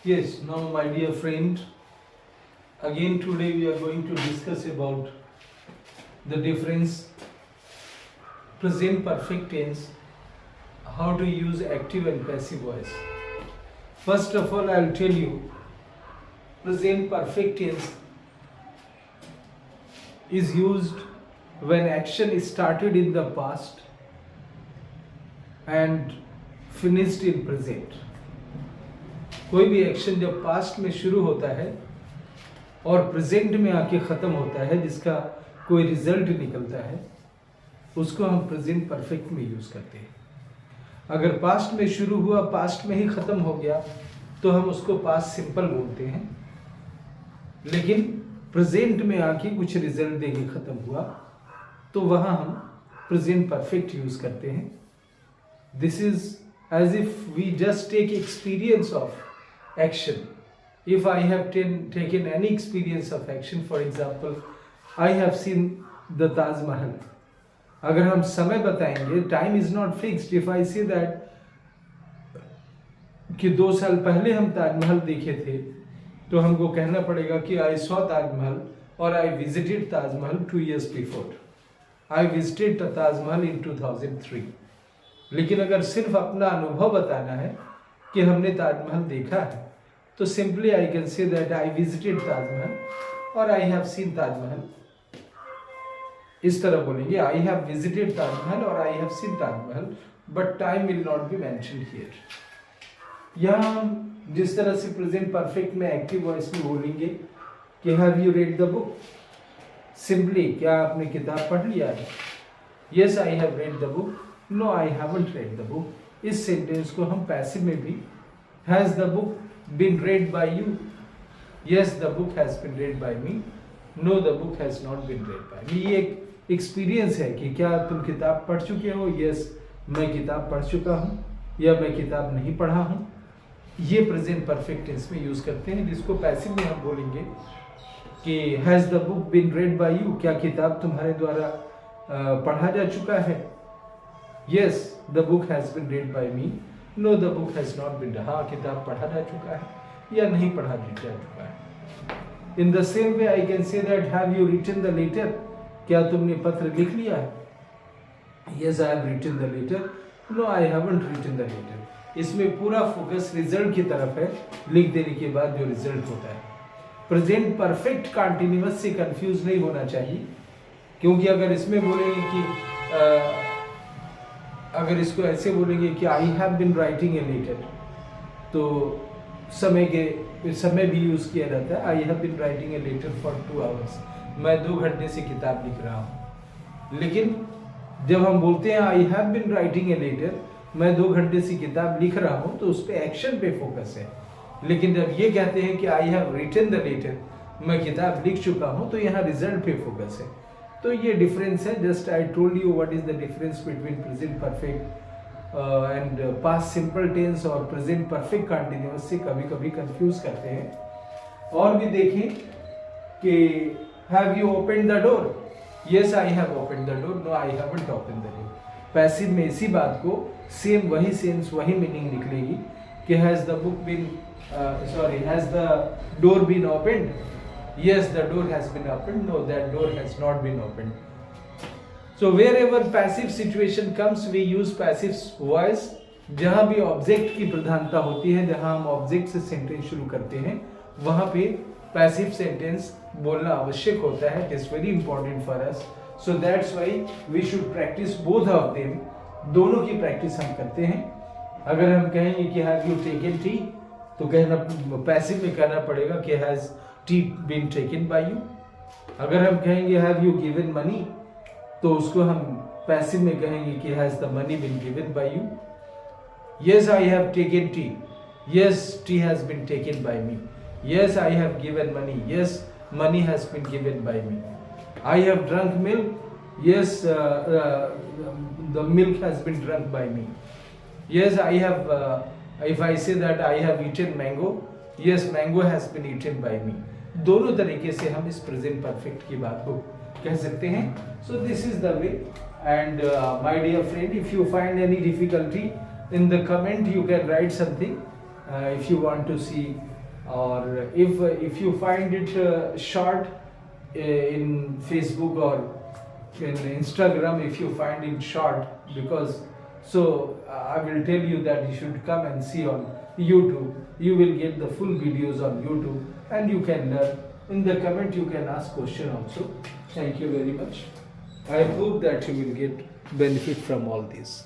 Yes, now my dear friend, again today we are going to discuss about the difference present perfect tense, how to use active and passive voice. First of all, I'll tell you present perfect tense is used when action is started in the past and finished in present. कोई भी action जब past में शुरू होता है और present में आके ख़त्म होता है, जिसका कोई रिजल्ट निकलता है, उसको हम प्रेजेंट परफेक्ट में यूज़ करते हैं. अगर पास्ट में शुरू हुआ, पास्ट में ही ख़त्म हो गया, तो हम उसको पास्ट सिंपल बोलते हैं. लेकिन प्रेजेंट में आके कुछ रिजल्ट देके ख़त्म हुआ, तो वहाँ हम प्रेजेंट परफेक्ट यूज़ करते हैं. This is as if we just take experience of action. If I have taken any experience of action, for example, I have seen the Taj Mahal. अगर हम समय बताएंगे, time is not fixed. If I say that कि 2 साल पहले हम ताजमहल देखे थे, तो हमको कहना पड़ेगा कि I saw ताजमहल और I visited Taj Mahal 2 years before. I visited the Taj Mahal in 2003. लेकिन अगर सिर्फ अपना अनुभव बताना है कि हमने ताजमहल देखा है, तो simply I can say that I visited Taj Mahal और आई हैव सीन ताजमहल. इस तरह बोलेंगे, आई हैव विजिटेड ताजमहल और I have seen Taj Mahal, but time will not be mentioned here. यहाँ हम जिस तरह से प्रेजेंट परफेक्ट में एक्टिव वॉइस में बोलेंगे कि have you read the book, simply क्या आपने किताब पढ़ लिया है? Yes I have read the book. No I haven't read the book. इस सेंटेंस को हम पैसिव में भी, has the book been read by you? Yes the book has been read by me. No the book has not been read by me. ये एक experience है कि क्या तुम किताब पढ़ चुके हो? यस मैं किताब पढ़ चुका हूँ, या मैं किताब नहीं पढ़ा हूँ. ये प्रेजेंट परफेक्ट टेंस में यूज करते हैं, जिसको पैसिव में हम बोलेंगे कि has the book been read by you? क्या किताब तुम्हारे द्वारा पढ़ा जा चुका है? Yes, the book has been read by me. No, the book has not been. हाँ, किताब पढ़ा जा चुका है या नहीं पढ़ा जा चुका है. In the same way, I can say that have you written the letter? क्या तुमने पत्र लिख लिया है? Yes, I have written the letter. No, I haven't written the letter. इसमें पूरा फोकस रिजल्ट की तरफ है, लिख देने के बाद जो रिजल्ट होता है. प्रेजेंट परफेक्ट कंटिन्यूअस से कंफ्यूज नहीं होना चाहिए, क्योंकि अगर इसमें बोलेंगे कि अगर इसको ऐसे बोलेंगे कि I have been writing a letter, तो समय भी यूज़ किया जाता है. I have been writing a letter for 2 hours. मैं 2 घंटे से किताब लिख रहा हूँ. लेकिन जब हम बोलते हैं I have been writing a letter, मैं 2 घंटे से किताब लिख रहा हूँ, तो उस पर एक्शन पे फोकस है. लेकिन जब ये कहते हैं कि I have written the letter, मैं किताब लिख चुका हूँ, तो यहाँ रिजल्ट पे फोकस है. तो ये डिफरेंस है. Just I told you what is the difference between present perfect and past simple tense और प्रेजेंट परफेक्ट कंटिन्यूअस से कभी कभी कंफ्यूज करते हैं. और भी देखें कि have you open the door? Yes I have open the door. No I haven't open the door. Passive में इसी बात को सेम वही सेंस वही मीनिंग निकलेगी कि has the book been has the door been opened? Yes, the door has been opened. No, that door has not been opened. So wherever passive situation comes, we use passive voice. जहाँ भी object की प्रधानता होती है, जहाँ हम object से sentence शुरू करते हैं, वहाँ पे पैसिव सेंटेंस बोलना आवश्यक होता है. It's very important for us. So that's why we should practice both of them. दोनों की प्रैक्टिस हम करते हैं. अगर हम कहेंगे कि हैव यू टेकन टी, तो कहना पैसिव में कहना पड़ेगा कि has tea been taken by you. अगर हम कहेंगे हैव यू गिवन मनी, तो उसको हम पैसिव में कहेंगे कि has the money been given by you. Yes I have taken tea. Yes tea has been taken by me. Yes I have given money. Yes money has been given by me. I have drunk milk. Yes the milk has been drunk by me. Yes I have if I say that I have eaten mango, yes mango has been eaten by me. दोनों तरीके से हम इस present perfect की बात को कह सकते हैं. So this is the way. And my dear friend, if you find any difficulty in the comment you can write something if you want to see, or if you find it short in Facebook or in Instagram, if you find it short, because so I will tell you that you should come and see on YouTube. You will get the full videos on YouTube and you can learn. In the comment you can ask question also. Thank you very much. I hope that you will get benefit from all this.